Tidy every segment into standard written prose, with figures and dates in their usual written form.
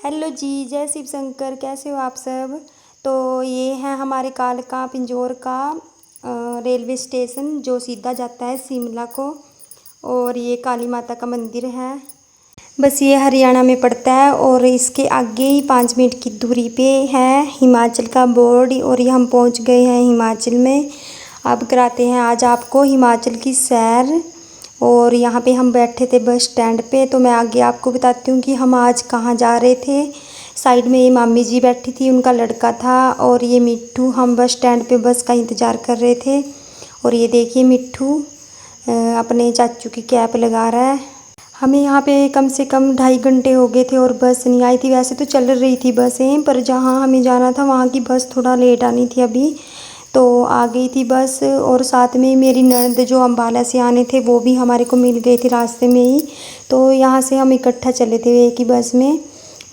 Hello जी, जय शिव शंकर। कैसे हो आप सब। तो ये है हमारे कालका पिंजौर का रेलवे स्टेशन जो सीधा जाता है शिमला को। और ये काली माता का मंदिर है। बस ये हरियाणा में पड़ता है और इसके आगे ही 5 मिनट की दूरी पे है हिमाचल का बोर्ड। और ये हम पहुंच गए हैं हिमाचल में। अब कराते हैं आज आपको हिमाचल की सैर। और यहाँ पे हम बैठे थे बस स्टैंड पे। तो मैं आगे आपको बताती हूँ कि हम आज कहाँ जा रहे थे। साइड में ये मामी जी बैठी थी, उनका लड़का था और ये मिट्ठू। हम बस स्टैंड पे बस का इंतज़ार कर रहे थे। और ये देखिए मिट्ठू अपने चाचू की कैप लगा रहा है। हमें यहाँ पे कम से कम 2.5 घंटे हो गए थे और बस नहीं आई थी। वैसे तो चल रही थी बसें, पर जहाँ हमें जाना था वहाँ की बस थोड़ा लेट आनी थी अभी। तो आ गई थी बस। और साथ में मेरी ननद जो अम्बाला से आने थे वो भी हमारे को मिल गए थे रास्ते में ही। तो यहाँ से हम इकट्ठा चले थे एक ही बस में।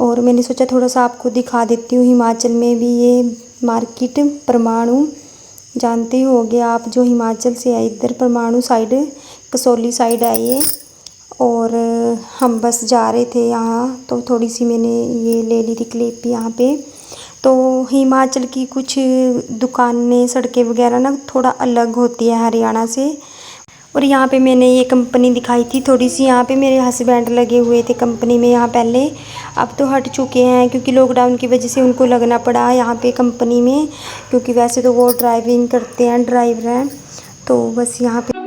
और मैंने सोचा थोड़ा सा आपको दिखा देती हूँ हिमाचल में भी ये मार्केट परमाणु। जानते ही होंगे आप, जो हिमाचल से है इधर परमाणु साइड, कसौली साइड है ये। और हम बस जा रहे थे यहाँ, तो थोड़ी सी मैंने ये ले ली थी क्लिप यहाँ पे। तो हिमाचल की कुछ दुकानें सड़कें वगैरह ना थोड़ा अलग होती है हरियाणा से। और यहाँ पे मैंने ये कंपनी दिखाई थी थोड़ी सी। यहाँ पे मेरे हस्बैंड लगे हुए थे कंपनी में यहाँ पहले। अब तो हट चुके हैं क्योंकि लॉकडाउन की वजह से उनको लगना पड़ा यहाँ पे कंपनी में। क्योंकि वैसे तो वो ड्राइविंग करते हैं, ड्राइवर हैं। तो बस यहाँ पे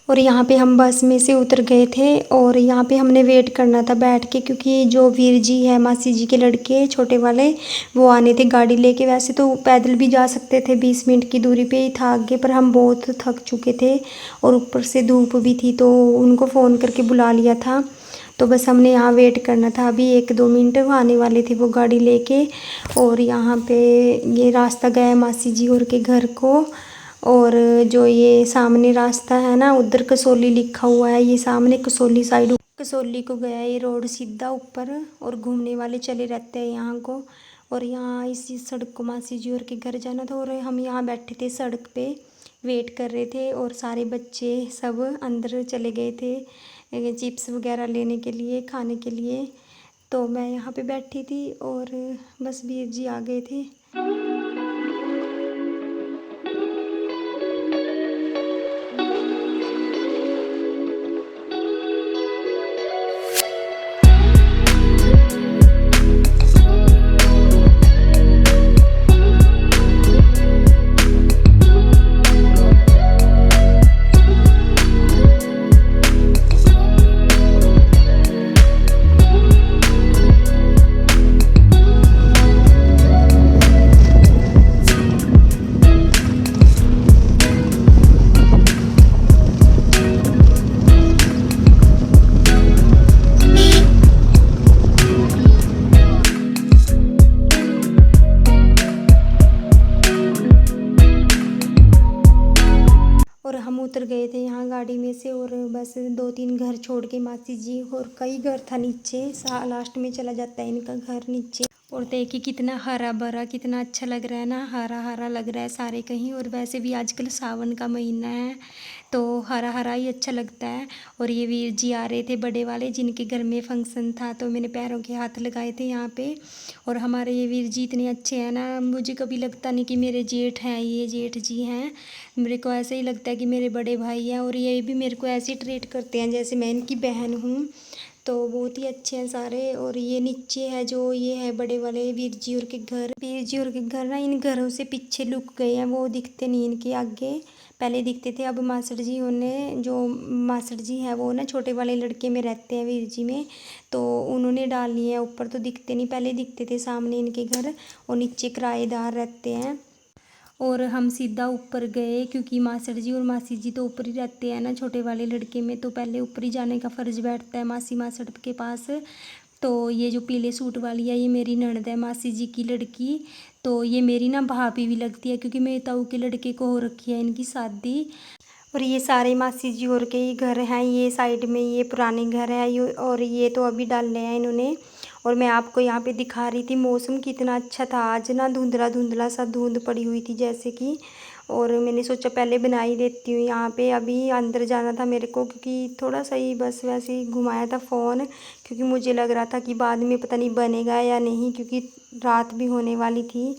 और यहाँ पे हम बस में से उतर गए थे। और यहाँ पे हमने वेट करना था बैठ के, क्योंकि जो वीर जी है मासी जी के लड़के छोटे वाले, वो आने थे गाड़ी लेके। वैसे तो पैदल भी जा सकते थे, 20 मिनट की दूरी पे ही था आगे, पर हम बहुत थक चुके थे और ऊपर से धूप भी थी। तो उनको फ़ोन करके बुला लिया था। तो बस हमने यहाँ वेट करना था। अभी 1-2 मिनट वो आने वाले थे वो गाड़ी लेके। और यहाँ पे ये रास्ता गया है मासी जी और के घर को। और जो ये सामने रास्ता है ना, उधर कसौली लिखा हुआ है। ये सामने कसौली साइड कसौली को गया ये रोड सीधा ऊपर। और घूमने वाले चले रहते हैं यहाँ को। और यहाँ इसी सड़क को मासी जी और के घर जाना था। और हम यहाँ बैठे थे सड़क पे, वेट कर रहे थे। और सारे बच्चे सब अंदर चले गए थे चिप्स वगैरह लेने के लिए, खाने के लिए। तो मैं यहाँ पे बैठी थी और बस वीर जी आ गए थे। और हम उतर गए थे यहाँ गाड़ी में से। और बस 2-3 घर छोड़ के मासी जी, और कई घर था नीचे, लास्ट में चला जाता है इनका घर नीचे। और देखिए कितना हरा भरा, कितना अच्छा लग रहा है ना, हरा हरा लग रहा है सारे कहीं। और वैसे भी आजकल सावन का महीना है तो हरा हरा ही अच्छा लगता है। और ये वीर जी आ रहे थे बड़े वाले, जिनके घर में फंक्शन था, तो मैंने पैरों के हाथ लगाए थे यहाँ पे। और हमारे ये वीर जी इतने अच्छे हैं ना, मुझे कभी लगता नहीं कि मेरे जेठ हैं, ये जेठ जी हैं। मेरे को ऐसे ही लगता है कि मेरे बड़े भाई हैं। और ये भी मेरे को ऐसे ही ट्रीट करते हैं जैसे मैं इनकी बहन हूँ। तो बहुत ही अच्छे हैं सारे। और ये नीचे है जो ये है बड़े वाले वीर जी और के घर। वीर जी और के घर ना इन घरों से पीछे लुक गए हैं, वो दिखते नहीं इनके आगे, पहले दिखते थे। अब मास्टर जी उन्हें जो मास्टर जी हैं वो ना छोटे वाले लड़के में रहते हैं वीर जी में, तो उन्होंने डाल लिए हैं ऊपर, तो दिखते नहीं, पहले दिखते थे सामने इनके घर, और नीचे किराएदार रहते हैं। और हम सीधा ऊपर गए क्योंकि मास्टर जी और मासी जी तो ऊपर ही रहते हैं ना छोटे वाले लड़के में, तो पहले ऊपर ही जाने का फ़र्ज़ बैठता है मासी मास्टर के पास। तो ये जो पीले सूट वाली है ये मेरी ननद है, मासी जी की लड़की। तो ये मेरी ना भाभी भी लगती है क्योंकि मेरे ताऊ के लड़के को हो रखी है इनकी शादी। और ये सारे मासी जी और के ही घर हैं, ये साइड में ये पुराने घर है, और ये तो अभी डाले हैं इन्होंने। और मैं आपको यहाँ पे दिखा रही थी मौसम कितना अच्छा था आज ना, धुंधला धुंधला सा धुंध पड़ी हुई थी जैसे कि। और मैंने सोचा पहले बना ही देती हूँ यहाँ पे, अभी अंदर जाना था मेरे को क्योंकि थोड़ा सा ही बस वैसे ही घुमाया था फ़ोन, क्योंकि मुझे लग रहा था कि बाद में पता नहीं बनेगा या नहीं, क्योंकि रात भी होने वाली थी।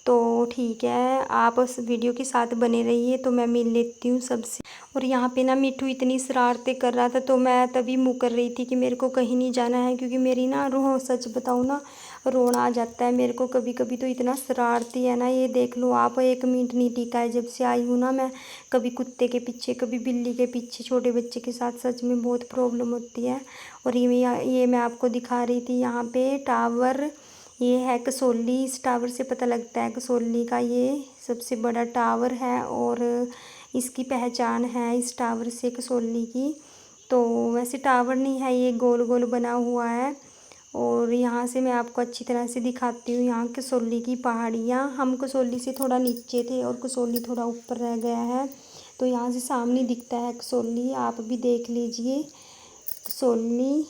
तो ठीक है, आप उस वीडियो के साथ बने रहिए, तो मैं मिल लेती हूँ सबसे। और यहाँ पे ना मिट्ठू इतनी शरारतें कर रहा था, तो मैं तभी मुँह कर रही थी कि मेरे को कहीं नहीं जाना है, क्योंकि मेरी ना रूह, सच बताऊँ ना, रोना आ जाता है मेरे को कभी कभी, तो इतना शरारती है ना। ये देख लो आप, 1 मिनट नहीं टिका है जब से आई हूँ ना मैं, कभी कुत्ते के पीछे कभी बिल्ली के पीछे, छोटे बच्चे के साथ सच में बहुत प्रॉब्लम होती है। और ये मैं आपको दिखा रही थी यहाँ पे टावर, ये है कसौली, इस टावर से पता लगता है कसौली का ये सबसे बड़ा टावर है, और इसकी पहचान है इस टावर से कसौली की। तो वैसे टावर नहीं है, ये गोल गोल बना हुआ है। और यहाँ से मैं आपको अच्छी तरह से दिखाती हूँ यहाँ कसौली की पहाड़ियाँ। हम कसौली से थोड़ा नीचे थे और कसौली थोड़ा ऊपर रह गया है, तो यहाँ से सामने दिखता है कसौली, आप भी देख लीजिए कसौली।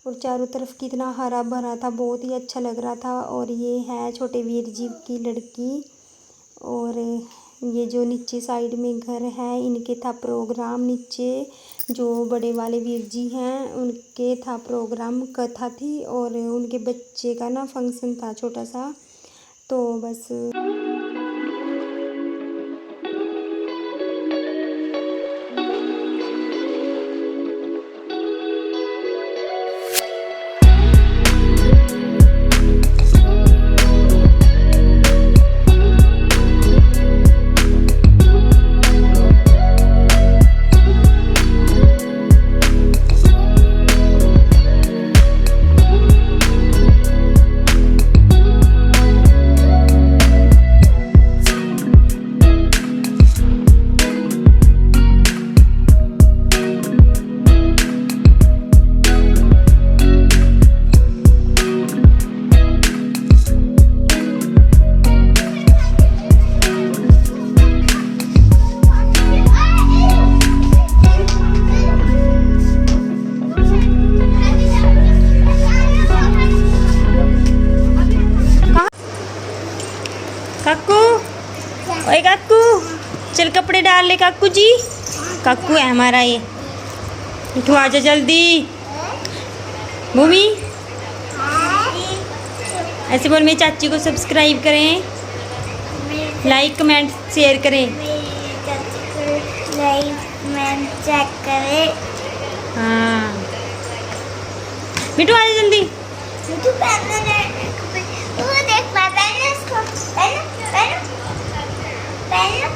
और चारों तरफ कितना हरा भरा था, बहुत ही अच्छा लग रहा था। और ये है छोटे वीर जी की लड़की। और ये जो नीचे साइड में घर है इनके था प्रोग्राम, नीचे जो बड़े वाले वीर जी हैं उनके था प्रोग्राम, कथा थी, और उनके बच्चे का ना फंक्शन था छोटा सा, तो बस। काकू, ओए काकू, चल कपड़े डाल ले काकू जी। काकू है हमारा ये, मिठू आजा जल्दी। भूमि ऐसे बोल, मेरी चाची को सब्सक्राइब करें, लाइक कमेंट शेयर करें। लाइक कमेंट चेक करें। हाँ मिठू आजा जल्दी। मिठू पहनना है, वो देख पहनना इसको, पहनो पहनो पहनो।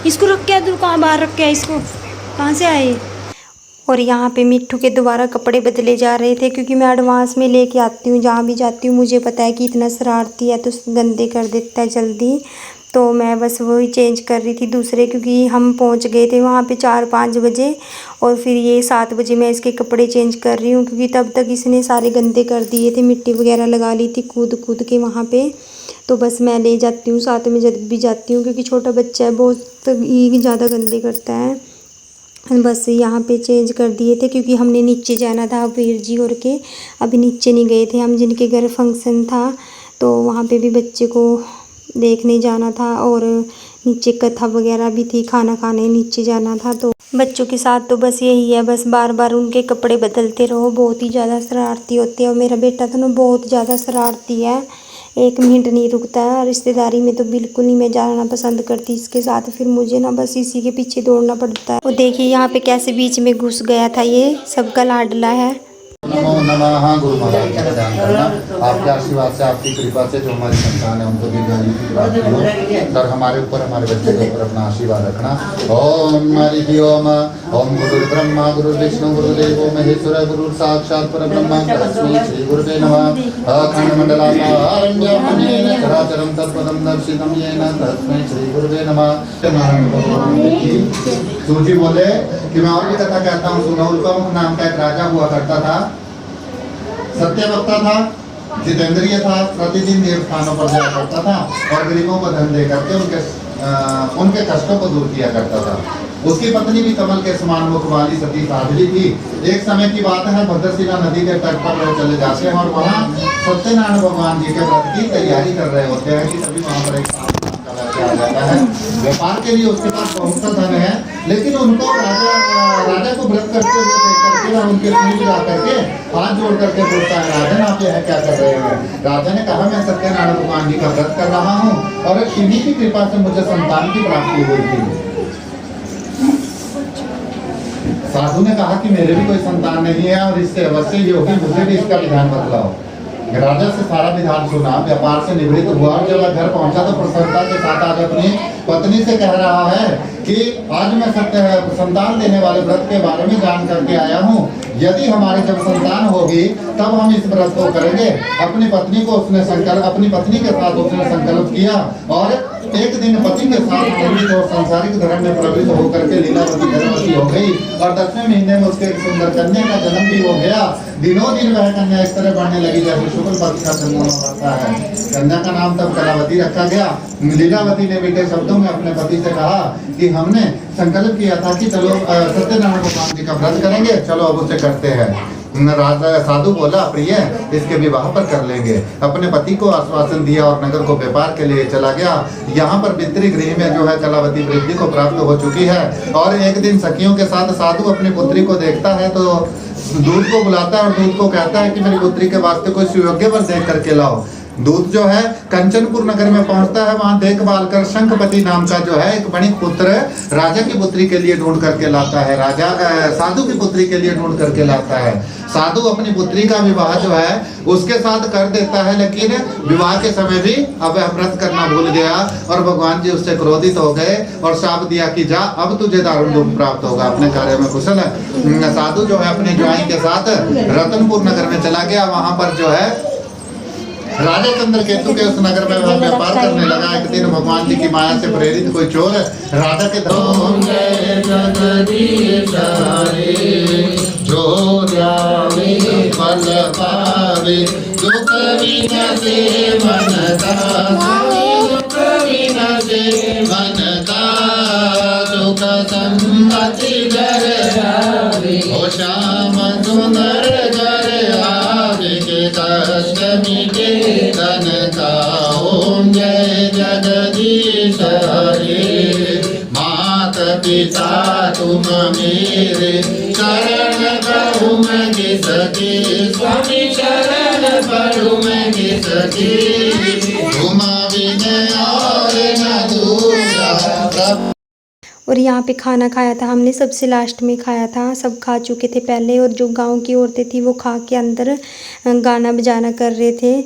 इसको रख के दूर, कहाँ बाहर रख के इसको, कहाँ से आए। और यहाँ पे मिट्ठू के दोबारा कपड़े बदले जा रहे थे, क्योंकि मैं एडवांस में लेके आती हूँ जहाँ भी जाती हूँ, मुझे पता है कि इतना शरारती है तो गंदे कर देता है जल्दी। तो मैं बस वही चेंज कर रही थी दूसरे, क्योंकि हम पहुँच गए थे वहाँ पे 4-5 बजे, और फिर ये 7 बजे मैं इसके कपड़े चेंज कर रही हूँ, क्योंकि तब तक इसने सारे गंदे कर दिए थे, मिट्टी वगैरह लगा ली थी कूद कूद के वहाँ पे। तो बस मैं ले जाती हूँ साथ में जब भी जाती हूँ, क्योंकि छोटा बच्चा है, बहुत ही ज़्यादा गंदे करता है। बस यहाँ पे चेंज कर दिए थे, क्योंकि हमने नीचे जाना था वीर जी और के, अभी नीचे नहीं गए थे हम, जिनके घर फंक्शन था, तो वहाँ पे भी बच्चे को देखने जाना था। और नीचे कथा वगैरह भी थी, खाना खाने नीचे जाना था। तो बच्चों के साथ तो बस यही है, बस बार बार उनके कपड़े बदलते रहो, बहुत ही ज़्यादा शरारती होते हैं। और मेरा बेटा तो ना बहुत ज़्यादा शरारती है, एक मिनट नहीं रुकता। रिश्तेदारी में तो बिल्कुल नहीं मैं जाना पसंद करती इसके साथ, फिर मुझे ना बस इसी के पीछे दौड़ना पड़ता है। और देखिए यहाँ पे कैसे बीच में घुस गया था, ये सबका लाडला है। नमो नमः। गुरु महाराज जी का ध्यान करना। आपके आशीर्वाद से, आपकी कृपा से जो हमारी संतान है उनको दीर्घायु की प्राप्ति हो। सर हमारे ऊपर, हमारे बच्चे के ऊपर अपना आशीर्वाद रखना। ओम हरि ओम। ओम गुरु ब्रह्मा गुरु विष्णु गुरुदेवो महेश्वर गुरु साक्षात् परब्रह्म तस्मै श्री गुरुवे नमः। अखंड मंडलाकारं व्याप्तं चराचरं तत्पदं दर्शितं येन तस्मै श्री गुरुवे नमः। नारायण भगवान की सूजी बोले कि मैं और भी कथा कहता हूँ। सुनौलकम नाम का एक राजा हुआ करता था, सत्यवक्ता था, जितेंद्रिय था, प्रतिदिन देव स्थानों पर जाया करता था और गरीबों को धन दे करके उनके कष्टों को दूर किया करता था। उसकी पत्नी भी कमल के समान मुख वाली सती साध्वी थी। एक समय की बात है, भद्रशिला नदी के तट पर वो चले जाते हैं और वहाँ सत्यनारायण भगवान जी के व्रत की तैयारी कर रहे होते हैं कि तभी वहाँ पर एक आ जाता है। व्यापार के लिए उसके पास बहुत सा धन है, लेकिन उनको राजा को व्रत करते हुए देख करके वह उनके सिर मिला करके हाथ जोड़ करके पूछता है, राजन आप यह क्या कर रहे हैं? राजा ने कहा, मैं सत्यनारायण भगवान जी का व्रत कर रहा हूँ और इन्हीं की कृपा से मुझे संतान की प्राप्ति हुई थी। साधु ने कहा कि मेरे भी कोई संतान नहीं है और इससे अवश्य ही होगी, मुझे भी इसका विधान बतलाओ। राजा से सारा विधान सुना, व्यापार से निवृत्त हुआ और जब घर पहुंचा तो प्रसन्नता के साथ आज अपनी पत्नी से कह रहा है कि आज मैं संतान देने वाले व्रत के बारे में जान करके आया हूँ। यदि हमारे जब संतान होगी तब हम इस व्रत को करेंगे। अपनी पत्नी के साथ उसने संकल्प किया और एक दिन पति के साथ निर्मित और सांसारिक धर्म में प्रवृत्त होकर के लीलावती गर्भवती हो गई और 10वें महीने में उसके एक सुंदर कन्या का जन्म भी हो गया। दिनों दिन वह कन्या इस तरह बढ़ने लगी जैसे शुक्ल पक्ष का चंद्रमा बढ़ता है। कन्या का नाम तब कलावती रखा गया। लीलावती ने मीठे शब्दों में अपने पति से कहा कि हमने संकल्प किया था कि चलो सत्यनारायण भगवान जी का व्रत करेंगे, चलो अब उसे करते हैं। राजा साधु बोला, प्रिय इसके विवाह पर कर लेंगे। अपने पति को आश्वासन दिया और नगर को व्यापार के लिए चला गया। यहाँ पर पितृ गृह में जो है कलावती वृद्धि को प्राप्त हो चुकी है और एक दिन सखियों के साथ साधु अपनी पुत्री को देखता है तो दूध को बुलाता है और दूध को कहता है कि मेरी पुत्री के वास्ते कोई सुयोग्य वर देख करके लाओ। दूत जो है कंचनपुर नगर में पहुंचता है, वहां देखभाल कर शंखपति नाम का जो है एक बणिक पुत्र राजा की पुत्री के लिए ढूंढ करके लाता है। राजा साधु की पुत्री के लिए ढूंढ करके लाता है। साधु अपनी पुत्री का विवाह जो है उसके साथ कर देता है, लेकिन विवाह के समय भी अब व्रत करना भूल गया और भगवान जी उससे क्रोधित हो गए और शाप दिया कि जा अब तुझे दारुण दुख प्राप्त होगा, अपने कार्य में कुशल है। साधु जो है अपने ज्वाई के साथ रतनपुर नगर में चला गया। वहां पर जो है राजा चंद्रकेतु के उस नगर में वह व्यापार करने लगा। एक दिन भगवान जी की माया से प्रेरित कोई चोर राजा के श्याम सुंदर ओम जय जगदीश हरे। मात पिता तुम मेरे शरण प्रभु मैं किसकी, स्वामी शरण प्रभु मैं किसकी, तुम बिन और न दूसरा। और यहाँ पे खाना खाया था हमने, सबसे लास्ट में खाया था। सब खा चुके थे पहले और जो गांव की औरतें थी वो खा के अंदर गाना बजाना कर रहे थे।